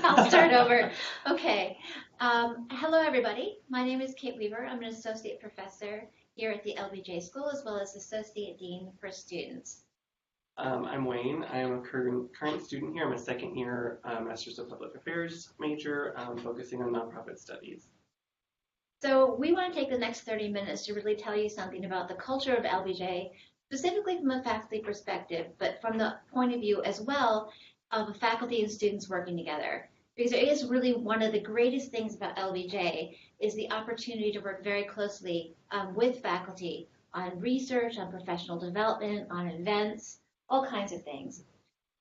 I'll start over. Okay. Hello, everybody. My name is Kate Weaver. I'm an associate professor here at the Lbj School, as well as associate dean for students. I'm Wayne. I am a current student here. I'm a second year Master's of Public Affairs major, focusing on nonprofit studies. So we want to take the next 30 minutes to really tell you something about the culture of Lbj, specifically from a faculty perspective, but from the point of view as well of faculty and students working together. Because it is really one of the greatest things about Lbj is the opportunity to work very closely with faculty on research, on professional development, on events, all kinds of things.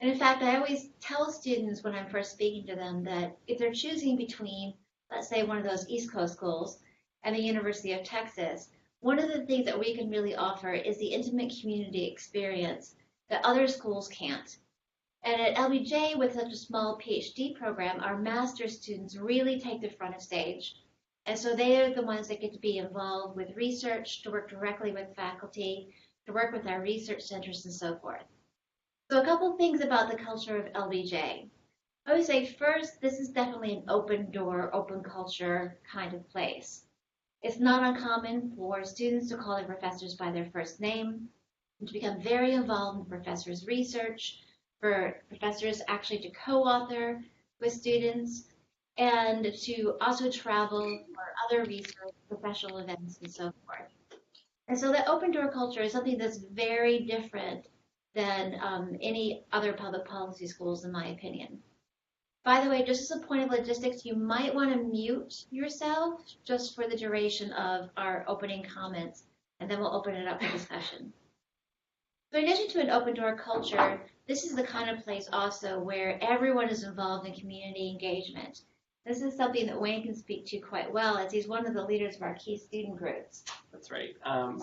And in fact, I always tell students when I'm first speaking to them that if they're choosing between, let's say, one of those East Coast schools and the University of Texas, one of the things that we can really offer is the intimate community experience that other schools can't. And at Lbj, with such a small PhD program, our master's students really take the front of stage. And so they are the ones that get to be involved with research, to work directly with faculty, to work with our research centers and so forth. So a couple things about the culture of Lbj. I would say first, this is definitely an open door, open culture kind of place. It's not uncommon for students to call their professors by their first name, and to become very involved in professors' research, for professors actually to co-author with students, and to also travel for other research, professional events, and so forth. And so that open door culture is something that's very different than any other public policy schools, in my opinion. By the way, just as a point of logistics, you might want to mute yourself just for the duration of our opening comments, and then we'll open it up for discussion. So in addition to an open door culture, this is the kind of place also where everyone is involved in community engagement. This is something that Wayne can speak to quite well, as he's one of the leaders of our key student groups. That's right.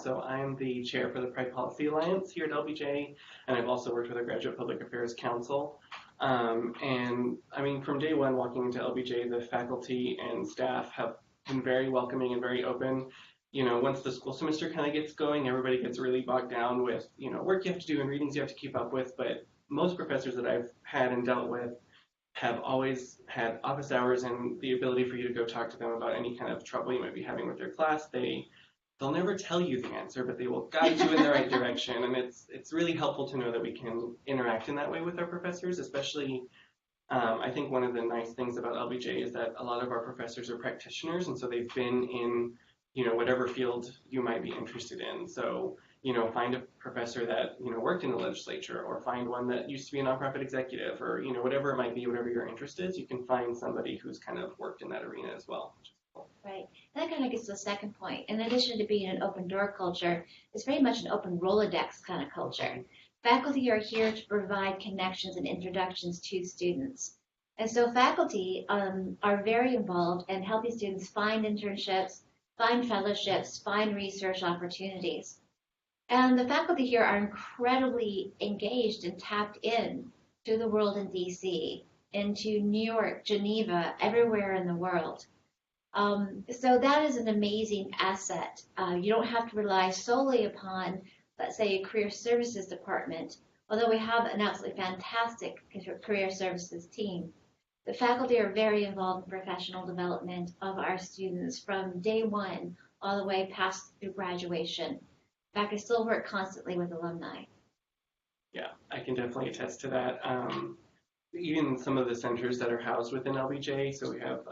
So I'm the chair for the Pride Policy Alliance here at Lbj, and I've also worked with the Graduate Public Affairs Council. And I mean, from day one walking into Lbj, the faculty and staff have been very welcoming and very open. You know, once the school semester kind of gets going, everybody gets really bogged down with, work you have to do and readings you have to keep up with. But most professors that I've had and dealt with have always had office hours and the ability for you to go talk to them about any kind of trouble you might be having with their class. They'll never tell you the answer, but they will guide you in the right direction. And it's really helpful to know that we can interact in that way with our professors, especially I think one of the nice things about Lbj is that a lot of our professors are practitioners, and so they've been in, whatever field you might be interested in. So, find a professor that, worked in the legislature, or find one that used to be a nonprofit executive, or, whatever it might be, whatever your interest is, you can find somebody who's kind of worked in that arena as well. Right. That kind of gets to the second point. In addition to being an open door culture, it's very much an open Rolodex kind of culture. Faculty are here to provide connections and introductions to students. And so faculty are very involved in helping students find internships, find fellowships, find research opportunities. And the faculty here are incredibly engaged and tapped in to the world in DC, into New York, Geneva, everywhere in the world. So that is an amazing asset. You don't have to rely solely upon, let's say, a career services department, although we have an absolutely fantastic career services team. The faculty are very involved in professional development of our students from day one all the way past through graduation. In fact, I still work constantly with alumni. Yeah, I can definitely attest to that. Even some of the centers that are housed within Lbj. So we have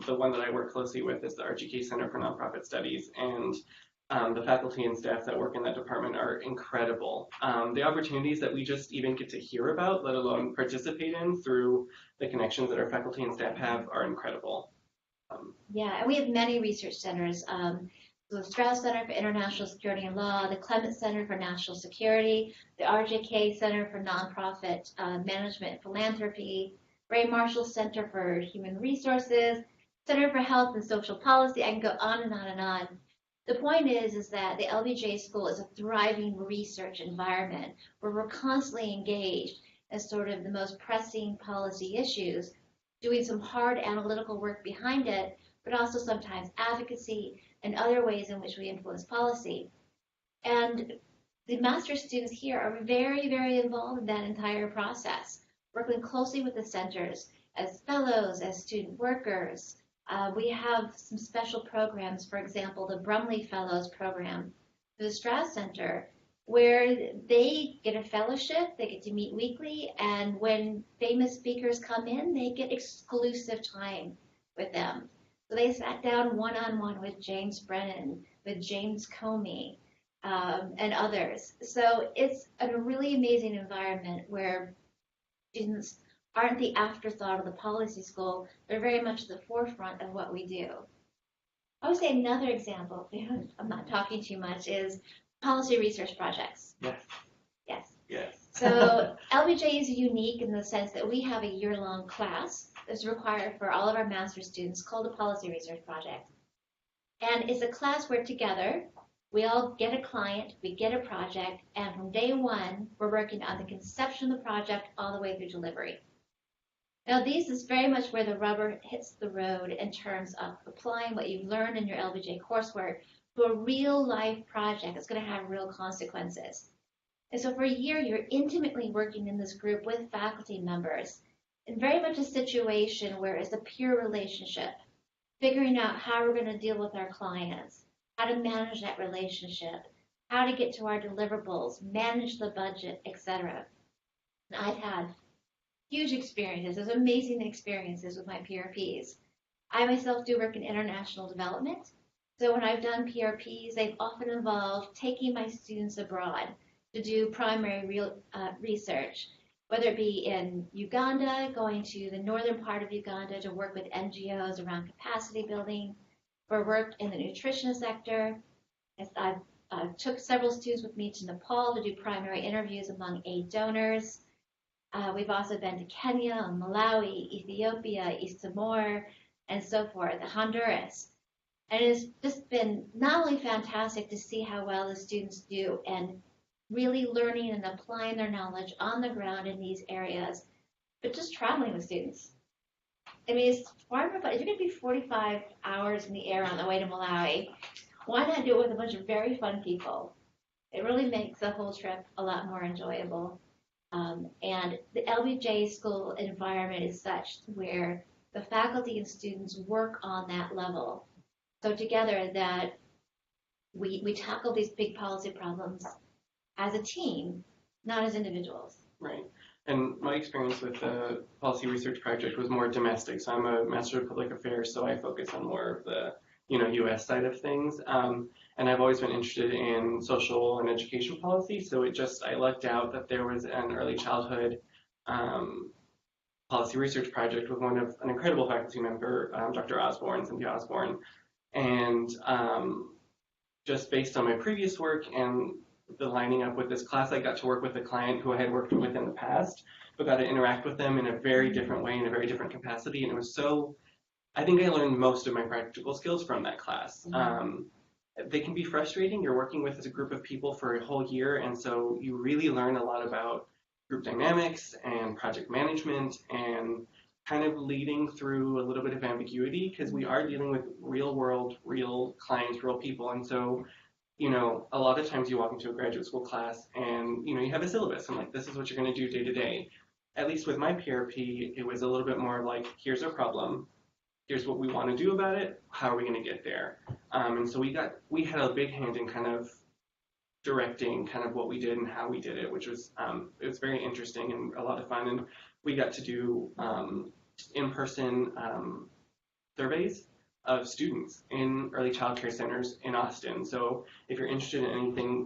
the one that I work closely with is the RGK Center for Nonprofit Studies, and the faculty and staff that work in that department are incredible. The opportunities that we just even get to hear about, let alone participate in through the connections that our faculty and staff have, are incredible. Yeah, and we have many research centers. So the Strauss Center for International Security and Law, the Clement Center for National Security, the RJK Center for Nonprofit Management and Philanthropy, Ray Marshall Center for Human Resources, Center for Health and Social Policy. I can go on and on and on. The point is that the Lbj School is a thriving research environment where we're constantly engaged in sort of the most pressing policy issues, doing some hard analytical work behind it, but also sometimes advocacy and other ways in which we influence policy. And the master's students here are very, very involved in that entire process, working closely with the centers, as fellows, as student workers. We have some special programs, for example, the Brumley Fellows Program for the Strauss Center, where they get a fellowship, they get to meet weekly, and when famous speakers come in, they get exclusive time with them. So they sat down one-on-one with James Brennan, with James Comey, and others. So it's a really amazing environment where students aren't the afterthought of the policy school. They're very much the forefront of what we do. I would say another example, I'm not talking too much, is policy research projects. Yes. Yes. Yes. So LBJ is unique in the sense that we have a year-long class that's required for all of our master's students called a policy research project. And it's a class where together we all get a client, we get a project, and from day one, we're working on the conception of the project all the way through delivery. Now, this is very much where the rubber hits the road in terms of applying what you've learned in your LBJ coursework to a real life project that's going to have real consequences. And so for a year, you're intimately working in this group with faculty members in very much a situation where it's a peer relationship, figuring out how we're going to deal with our clients, how to manage that relationship, how to get to our deliverables, manage the budget, etc. And I've had huge experiences, those amazing experiences with my PRPs. I myself do work in international development. So when I've done PRPs, they've often involved taking my students abroad to do primary research, whether it be in Uganda, going to the northern part of Uganda to work with NGOs around capacity building, or worked in the nutrition sector. I took several students with me to Nepal to do primary interviews among aid donors. We've also been to Kenya, Malawi, Ethiopia, East Timor, and so forth, Honduras. And it's just been not only fantastic to see how well the students do and really learning and applying their knowledge on the ground in these areas, but just traveling with students. I mean, it's far more fun. If you're going to be 45 hours in the air on the way to Malawi, why not do it with a bunch of very fun people? It really makes the whole trip a lot more enjoyable. And the Lbj School environment is such where the faculty and students work on that level. So together that we tackle these big policy problems as a team, not as individuals. Right. And my experience with the policy research project was more domestic. So I'm a Master of Public Affairs, so I focus on more of the, U.S. side of things. And I've always been interested in social and education policy. So I lucked out that there was an early childhood policy research project with an incredible faculty member, Dr. Osborne, Cynthia Osborne. And just based on my previous work and the lining up with this class, I got to work with a client who I had worked with in the past, but got to interact with them in a very different way, in a very different capacity. And it was I think I learned most of my practical skills from that class. They can be frustrating. You're working with a group of people for a whole year, and so you really learn a lot about group dynamics and project management and kind of leading through a little bit of ambiguity because we are dealing with real world, real clients, real people. And so a lot of times you walk into a graduate school class and, you have a syllabus and this is what you're going to do day to day. At least with my PRP, it was a little bit more like, here's our problem. Here's what we want to do about it. How are we going to get there? And so we had a big hand in kind of directing kind of what we did and how we did it, which was, it was very interesting and a lot of fun. And we got to do in-person surveys of students in early child care centers in Austin. So if you're interested in anything,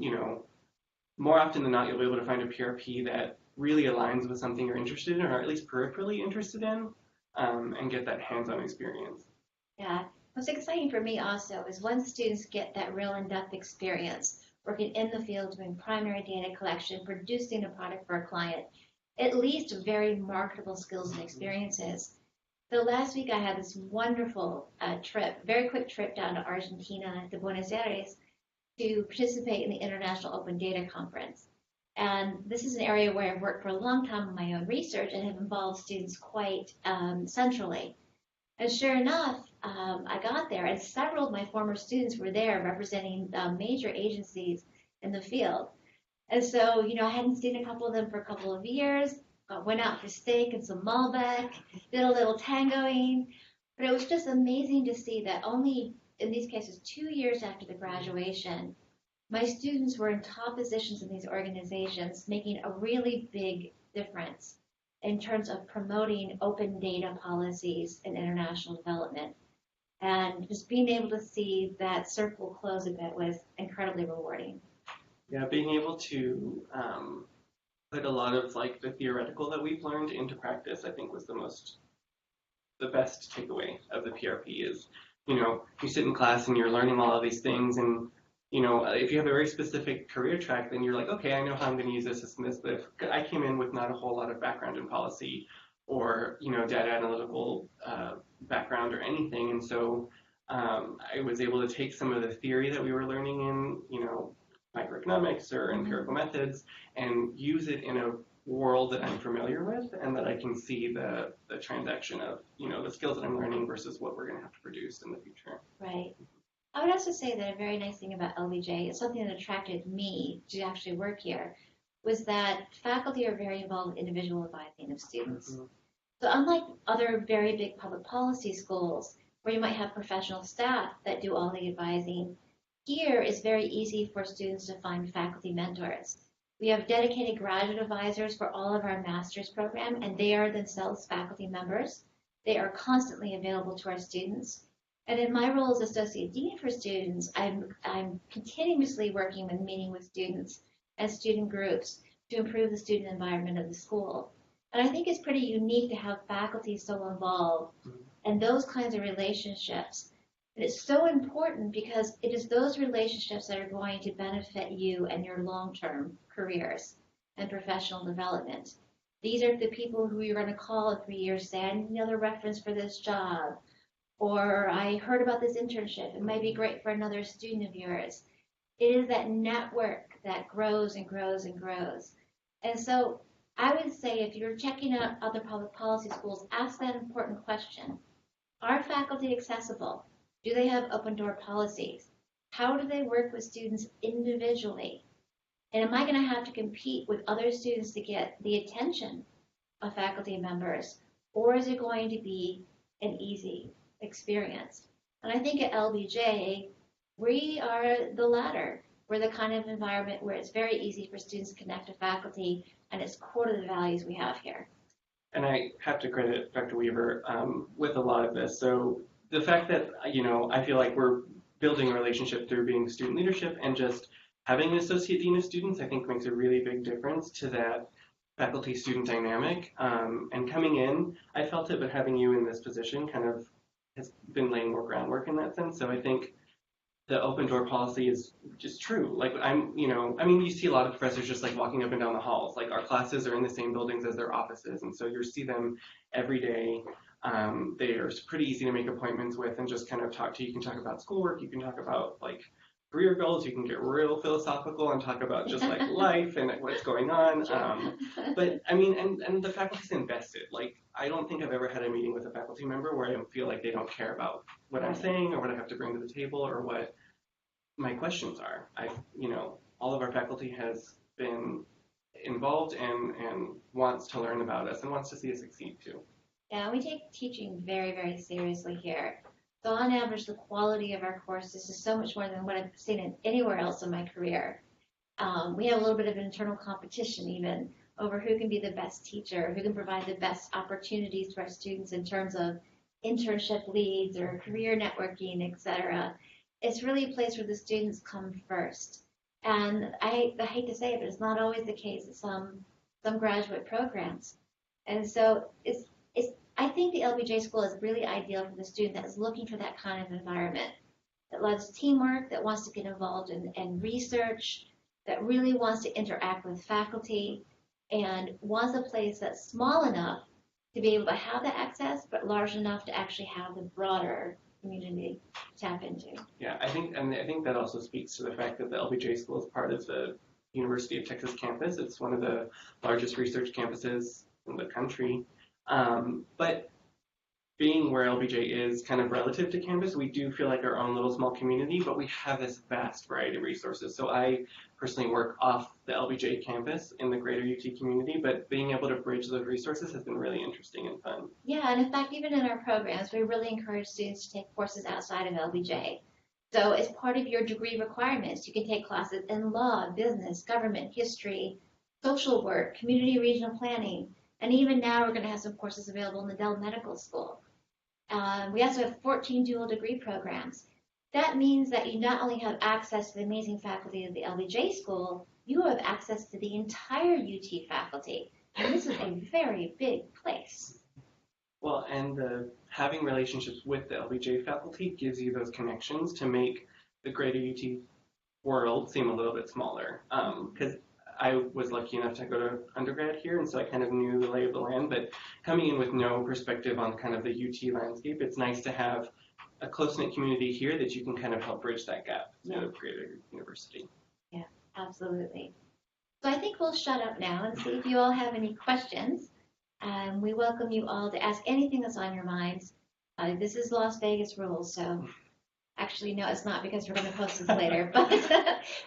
more often than not, you'll be able to find a PRP that really aligns with something you're interested in, or at least peripherally interested in, and get that hands-on experience. Yeah, what's exciting for me also is once students get that real in-depth experience, working in the field, doing primary data collection, producing a product for a client, at least very marketable skills and experiences. So last week I had this wonderful very quick trip down to Argentina, to Buenos Aires, to participate in the International Open Data Conference. And this is an area where I've worked for a long time on my own research and have involved students quite centrally. And sure enough, I got there and several of my former students were there representing major agencies in the field. And so, I hadn't seen a couple of them for a couple of years. went out for steak and some Malbec, did a little tangoing. But it was just amazing to see that only, in these cases, 2 years after the graduation, my students were in top positions in these organizations, making a really big difference in terms of promoting open data policies and international development. And just being able to see that circle close a bit was incredibly rewarding. Yeah, being able to put a lot of like the theoretical that we've learned into practice, I think was the best takeaway of the PRP is, you sit in class and you're learning all of these things and, if you have a very specific career track, then you're like, okay, I know how I'm going to use this and this, but if I came in with not a whole lot of background in policy or, data analytical background or anything, and so I was able to take some of the theory that we were learning in, microeconomics or empirical methods and use it in a world that I'm familiar with and that I can see the transaction of, the skills that I'm learning versus what we're going to have to produce in the future. Right. I would also say that a very nice thing about LBJ, something that attracted me to actually work here, was that faculty are very involved in individual advising of students. Mm-hmm. So unlike other very big public policy schools where you might have professional staff that do all the advising, here it's very easy for students to find faculty mentors. We have dedicated graduate advisors for all of our master's program, and they are themselves faculty members. They are constantly available to our students. And in my role as Associate Dean for students, I'm continuously working and meeting with students and student groups to improve the student environment of the school. And I think it's pretty unique to have faculty so involved in those kinds of relationships. And it's so important because it is those relationships that are going to benefit you and your long-term careers and professional development. These are the people who you're going to call in 3 years, say, I need another reference for this job. Or I heard about this internship. It might be great for another student of yours. It is that network that grows and grows and grows. And so I would say if you're checking out other public policy schools, ask that important question. Are faculty accessible? Do they have open door policies? How do they work with students individually? And am I going to have to compete with other students to get the attention of faculty members? Or is it going to be an easy experience? And I think at LBJ, we are the latter. We're the kind of environment where it's very easy for students to connect to faculty, and it's core to the values we have here. And I have to credit Dr. Weaver with a lot of this. So the fact that, I feel like we're building a relationship through being student leadership and just having an associate dean of students, I think makes a really big difference to that faculty-student dynamic. And coming in, I felt it, but having you in this position kind of has been laying more groundwork in that sense. So I think the open door policy is just true. Like you see a lot of professors just like walking up and down the halls. Like our classes are in the same buildings as their offices. And so you see them every day. They're pretty easy to make appointments with and just kind of talk to. You can talk about schoolwork. You can talk about like career goals. You can get real philosophical and talk about just like life and what's going on. But I mean, and the faculty's invested. Like I don't think I've ever had a meeting with a faculty member where I feel like they don't care about what I'm saying or what I have to bring to the table or what my questions are. All of our faculty has been involved and wants to learn about us and wants to see us succeed too. Yeah, we take teaching very, very seriously here. So on average, the quality of our courses is so much more than what I've seen anywhere else in my career. We have a little bit of internal competition even over who can be the best teacher, who can provide the best opportunities to our students in terms of internship leads or career networking, etc. It's really a place where the students come first. And I hate to say it, but it's not always the case at some graduate programs. And so I think the Lbj School is really ideal for the student that is looking for that kind of environment, that loves teamwork, that wants to get involved in research, that really wants to interact with faculty, and wants a place that's small enough to be able to have the access, but large enough to actually have the broader community to tap into. Yeah, I think that also speaks to the fact that the Lbj School is part of the University of Texas campus. It's one of the largest research campuses in the country. But being where LBJ is kind of relative to campus, we do feel like our own little small community, but we have this vast variety of resources. So I personally work off the LBJ campus in the greater UT community, but being able to bridge those resources has been really interesting and fun. Yeah, and in fact, even in our programs, we really encourage students to take courses outside of LBJ. So as part of your degree requirements, you can take classes in law, business, government, history, social work, community regional planning, and even now we're going to have some courses available in the Dell Medical School. We also have 14 dual degree programs. That means that you not only have access to the amazing faculty of the Lbj School, you have access to the entire UT faculty. And this is a very big place. Well, and having relationships with the LBJ faculty gives you those connections to make the greater UT world seem a little bit smaller. Because I was lucky enough to go to undergrad here, and so I kind of knew the lay of the land. But coming in with no perspective on kind of the UT landscape, it's nice to have a close-knit community here that you can kind of help bridge that gap to the greater university. Yeah, absolutely. So I think we'll shut up now and see if you all have any questions. We welcome you all to ask anything that's on your minds. This is Las Vegas rules, so actually, no, it's not because we're going to post this later, but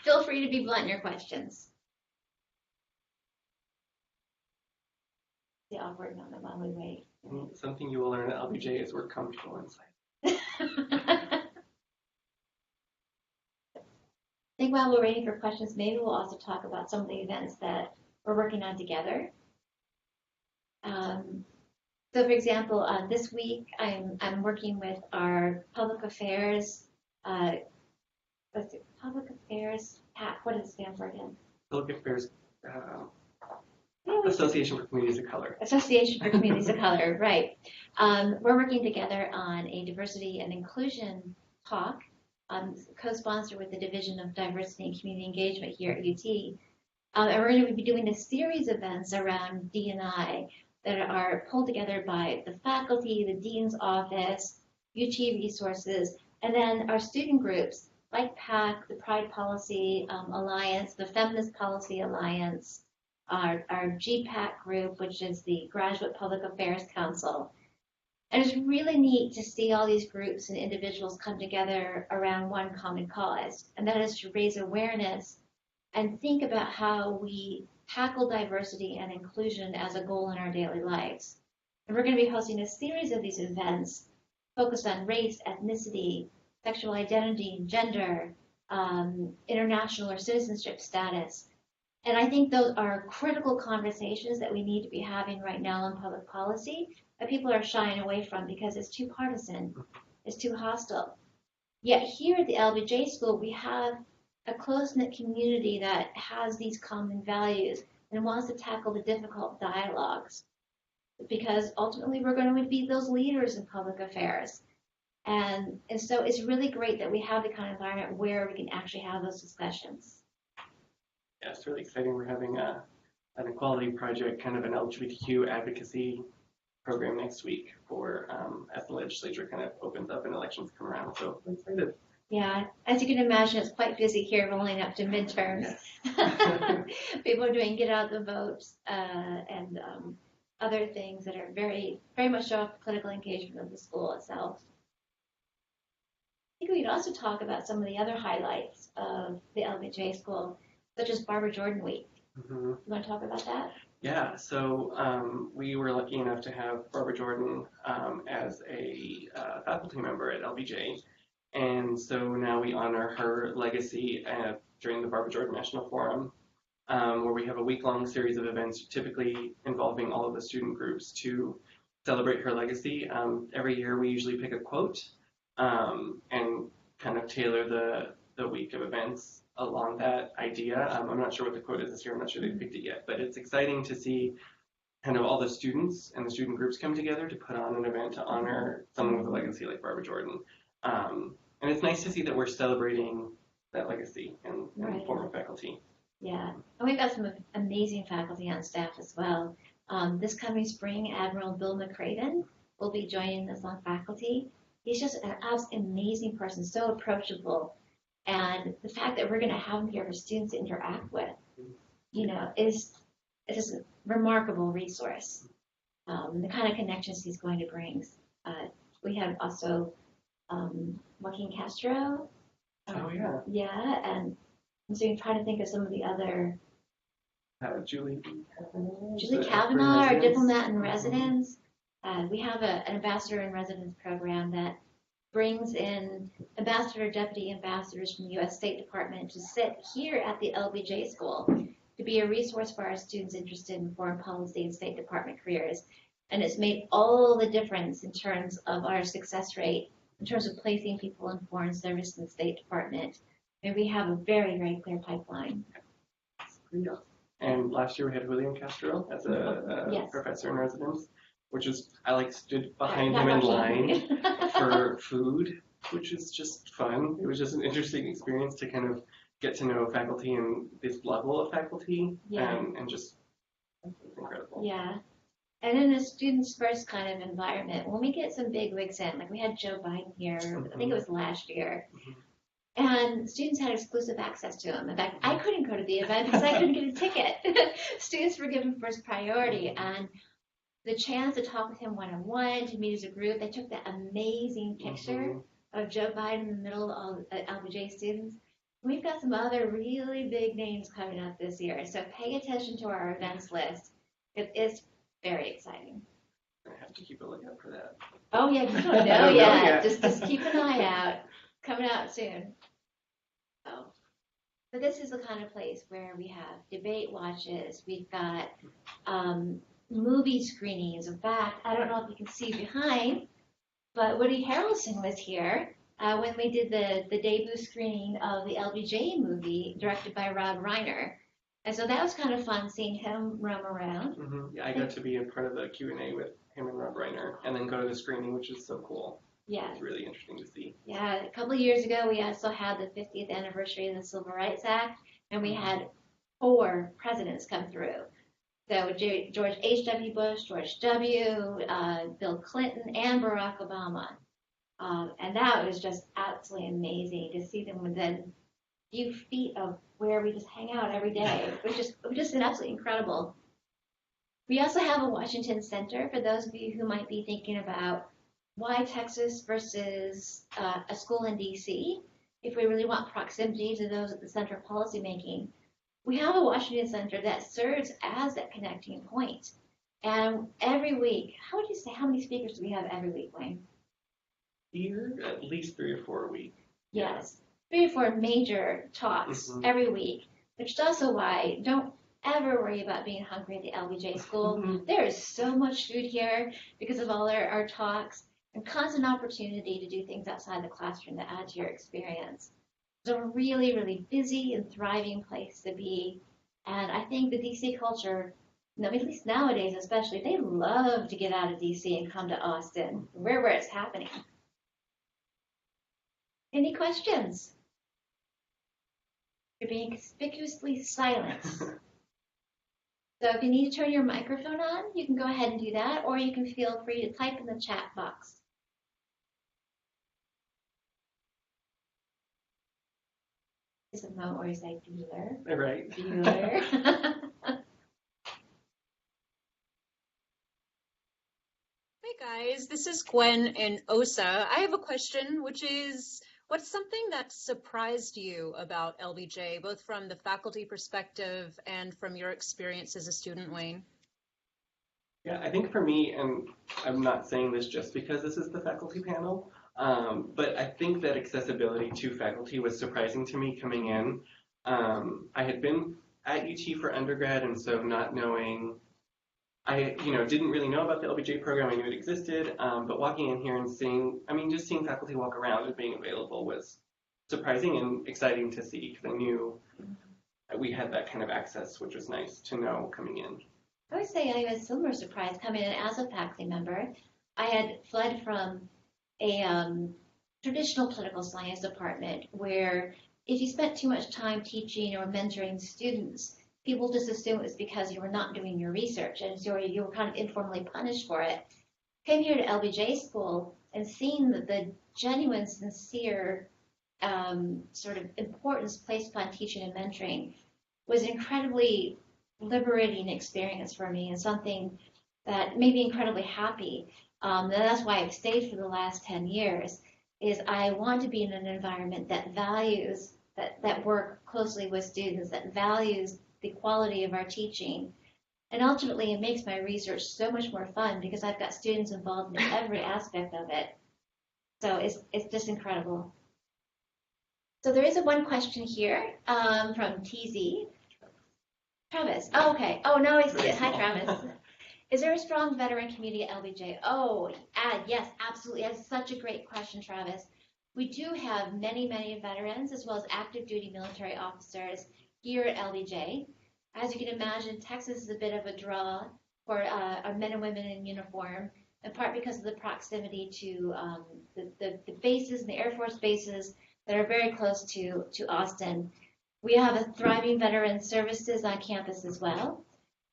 feel free to be blunt in your questions. The awkward moment while we wait. Something you will learn at LBJ is we're comfortable inside. I think while we're waiting for questions, maybe we'll also talk about some of the events that we're working on together. So, for example, this week I'm working with our public affairs. Public affairs? What does it stand for again? Public affairs. Association for Communities of Color. Association for Communities of Color, right. We're working together on a diversity and inclusion talk, co-sponsored with the Division of Diversity and Community Engagement here at UT. And we're going to be doing a series of events around D&I that are pulled together by the faculty, the dean's office, UT resources, and then our student groups like PAC, the Pride Policy Alliance, the Feminist Policy Alliance, our GPAC group, which is the Graduate Public Affairs Council. And it's really neat to see all these groups and individuals come together around one common cause, and that is to raise awareness and think about how we tackle diversity and inclusion as a goal in our daily lives. And we're going to be hosting a series of these events focused on race, ethnicity, sexual identity, gender, international or citizenship status. And I think those are critical conversations that we need to be having right now in public policy that people are shying away from because it's too partisan, it's too hostile. Yet here at the Lbj School, we have a close-knit community that has these common values and wants to tackle the difficult dialogues because ultimately we're going to be those leaders in public affairs. And so it's really great that we have the kind of environment where we can actually have those discussions. Yeah, it's really exciting. We're having an equality project, kind of an LGBTQ advocacy program next week for as the legislature kind of opens up and elections come around. So I'm excited. Yeah, as you can imagine, it's quite busy here rolling up to midterms. People are doing get out the votes and other things that are very, very much show off the political engagement of the school itself. I think we could also talk about some of the other highlights of the Lbj School, such as Barbara Jordan Week. Mm-hmm. You want to talk about that? Yeah, so we were lucky enough to have Barbara Jordan as a faculty member at LBJ. And so now we honor her legacy during the Barbara Jordan National Forum, where we have a week-long series of events, typically involving all of the student groups to celebrate her legacy. Every year we usually pick a quote and kind of tailor the week of events along that idea. I'm not sure what the quote is this year. I'm not sure they've picked it yet, but it's exciting to see kind of all the students and the student groups come together to put on an event to honor someone with a legacy like Barbara Jordan. And it's nice to see that we're celebrating that legacy and former faculty. Yeah, and we've got some amazing faculty on staff as well. This coming spring, Admiral Bill McCraven will be joining us on faculty. He's just an amazing person, so approachable. And the fact that we're going to have him here for students to interact with, is just a remarkable resource. The kind of connections he's going to bring. We have also Joaquin Castro. Oh, yeah. Yeah, and I'm trying to think of some of the other. Julie Julie Kavanaugh, our diplomat in Mm-hmm. residence. We have an ambassador in residence program that brings in ambassador, deputy ambassadors from the U.S. State Department to sit here at the Lbj School to be a resource for our students interested in foreign policy and State Department careers. And it's made all the difference in terms of our success rate, in terms of placing people in foreign service in the State Department. And we have a very, very clear pipeline. Yeah. And last year we had William Castro as a Yes. professor in residence, which is, I stood behind him in line for food, which is just fun. It was just an interesting experience to kind of get to know faculty and this level of faculty, and just incredible. Yeah. And in a student's first kind of environment, when we get some big wigs in, like we had Joe Biden here, I think it was last year, and students had exclusive access to him. In fact, I couldn't go to the event because I couldn't get a ticket. Students were given first priority, and the chance to talk with him one-on-one, to meet as a group. They took that amazing picture of Joe Biden in the middle of Lbj students. We've got some other really big names coming up this year, so pay attention to our events list. It is very exciting. I have to keep a lookout for that. Oh yeah, you don't know yet. Just keep an eye out. Coming out soon. Oh. But this is the kind of place where we have debate watches. We've got movie screenings. In fact, I don't know if you can see behind, but Woody Harrelson was here when we did the debut screening of the Lbj movie directed by Rob Reiner. And so that was kind of fun seeing him roam around. Yeah, I got to be a part of the Q&A with him and Rob Reiner, and then go to the screening, which is so cool. Yeah. It's really interesting to see. Yeah, a couple of years ago, we also had the 50th anniversary of the Civil Rights Act, and we had 4 presidents come through. So George H.W. Bush, George W., Bill Clinton, and Barack Obama. And that was just absolutely amazing to see them within a few feet of where we just hang out every day. It was just absolutely incredible. We also have a Washington Center for those of you who might be thinking about why Texas versus a school in D.C. if we really want proximity to those at the center of policymaking. We have a Washington Center that serves as that connecting point. And every week, how would you say, how many speakers do we have every week, Wayne? Here, at least 3 or 4 a week. Yes, 3 or 4 major talks every week, which is also why don't ever worry about being hungry at the Lbj School. There is so much food here because of all our talks, and constant opportunity to do things outside the classroom that add to your experience. It's a really, really busy and thriving place to be. And I think the DC culture, at least nowadays especially, they love to get out of DC and come to Austin, where it's happening. Any questions? You're being conspicuously silent. So if you need to turn your microphone on, you can go ahead and do that, or you can feel free to type in the chat box. Is a moment where you say Bueller. Right. Bueller. Hey guys, this is Gwen in OSA. I have a question, which is, what's something that surprised you about Lbj, both from the faculty perspective and from your experience as a student, Wayne? Yeah, I think for me, and I'm not saying this just because this is the faculty panel, but I think that accessibility to faculty was surprising to me coming in. I had been at UT for undergrad, and so not knowing, I didn't really know about the Lbj program. I knew it existed, but walking in here and seeing faculty walk around and being available was surprising and exciting to see, because I knew that we had that kind of access, which was nice to know coming in. I would say I was similar surprise coming in as a faculty member. I had fled from a traditional political science department where if you spent too much time teaching or mentoring students, people just assumed it was because you were not doing your research, and so you were kind of informally punished for it. Came here to Lbj School and seeing the genuine, sincere sort of importance placed upon teaching and mentoring was an incredibly liberating experience for me, and something that made me incredibly happy. And that's why I've stayed for the last 10 years, is I want to be in an environment that values, that work closely with students, that values the quality of our teaching. And ultimately, it makes my research so much more fun because I've got students involved in every aspect of it. So it's just incredible. So there is a one question here from TZ. Travis. Oh, okay. Oh, no, I see it. Hi, Travis. Is there a strong veteran community at LBJ? Oh, yes, absolutely. That's such a great question, Travis. We do have many, many veterans as well as active duty military officers here at LBJ. As you can imagine, Texas is a bit of a draw for our men and women in uniform, in part because of the proximity to the bases and the Air Force bases that are very close to Austin. We have a thriving veteran services on campus as well.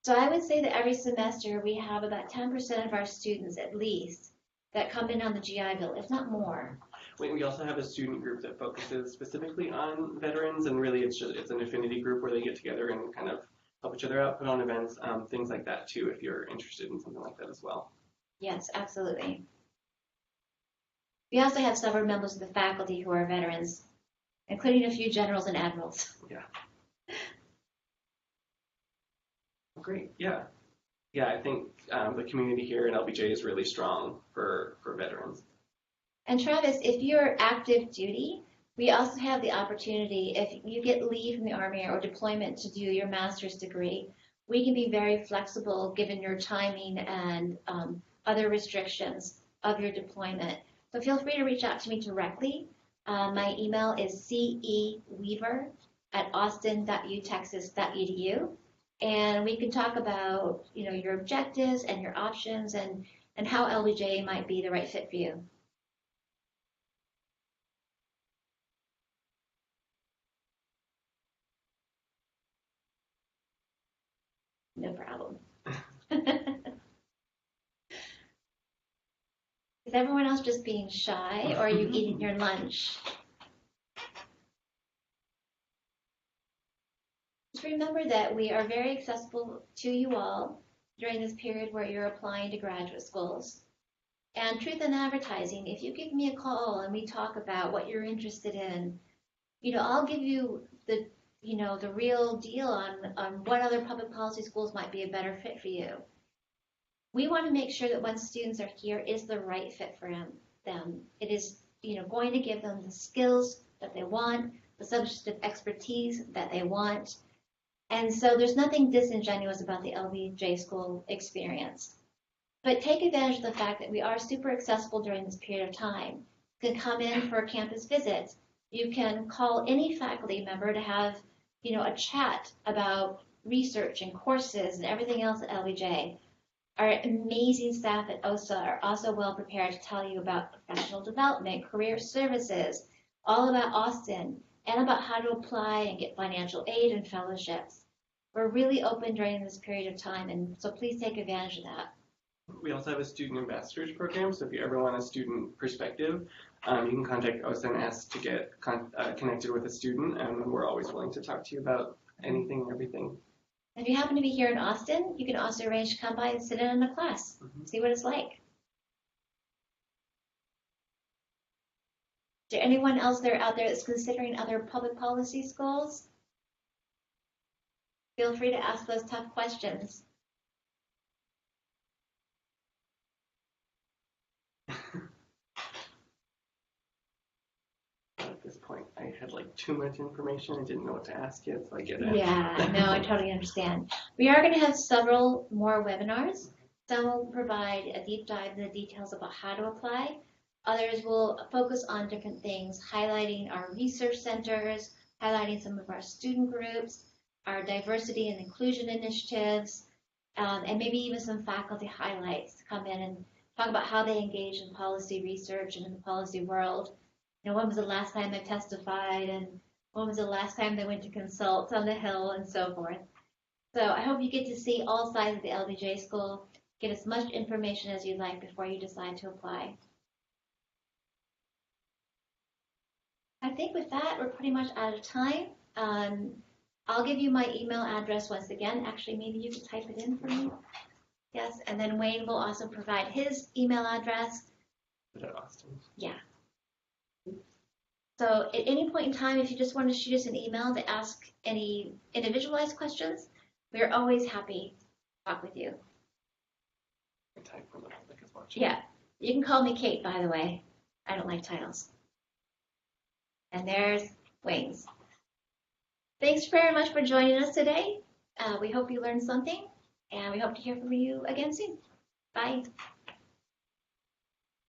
So I would say that every semester we have about 10% of our students at least that come in on the GI Bill, if not more. We also have a student group that focuses specifically on veterans, and really it's an affinity group where they get together and kind of help each other out, put on events, things like that too, if you're interested in something like that as well. Yes, absolutely. We also have several members of the faculty who are veterans, including a few generals and admirals. Yeah. Great. Yeah. Yeah, I think the community here in LBJ is really strong for veterans. And Travis, if you're active duty, we also have the opportunity, if you get leave from the Army or deployment to do your master's degree, we can be very flexible given your timing and other restrictions of your deployment. So feel free to reach out to me directly. My email is ceweaver@austin.utexas.edu. And we can talk about, your objectives and your options and how LBJ might be the right fit for you. No problem. Is everyone else just being shy, or are you eating your lunch? Just remember that we are very accessible to you all during this period where you're applying to graduate schools. And truth in advertising, if you give me a call and we talk about what you're interested in, I'll give you the real deal on what other public policy schools might be a better fit for you. We want to make sure that when students are here is the right fit for them. It is, going to give them the skills that they want, the substantive expertise that they want. And so there's nothing disingenuous about the Lbj School experience. But take advantage of the fact that we are super accessible during this period of time. You can come in for a campus visit. You can call any faculty member to have, a chat about research and courses and everything else at Lbj. Our amazing staff at OSA are also well prepared to tell you about professional development, career services, all about Austin, and about how to apply and get financial aid and fellowships. We're really open during this period of time, and so please take advantage of that. We also have a student ambassadors program, so if you ever want a student perspective, you can contact OSA and ask to get connected with a student, and we're always willing to talk to you about anything and everything. If you happen to be here in Austin, you can also arrange to come by and sit in a class, see what it's like. Is there anyone else out there that's considering other public policy schools? Feel free to ask those tough questions. At this point, I had too much information. I didn't know what to ask yet, so I get it. Yeah, no, I totally understand. We are going to have several more webinars. Some will provide a deep dive in the details about how to apply. Others will focus on different things, highlighting our research centers, highlighting some of our student groups, our diversity and inclusion initiatives, and maybe even some faculty highlights to come in and talk about how they engage in policy research and in the policy world. When was the last time they testified, and when was the last time they went to consult on the Hill, and so forth. So I hope you get to see all sides of the Lbj School, get as much information as you'd like before you decide to apply. I think with that, we're pretty much out of time. I'll give you my email address once again. Actually, maybe you could type it in for me. Yes, and then Wayne will also provide his email address. At Austin. Yeah. So at any point in time, if you just want to shoot us an email to ask any individualized questions, we are always happy to talk with you. Type when the public is watching. Yeah, you can call me Kate, by the way. I don't like titles. And there's Wayne's. Thanks very much for joining us today. We hope you learned something, and we hope to hear from you again soon. Bye.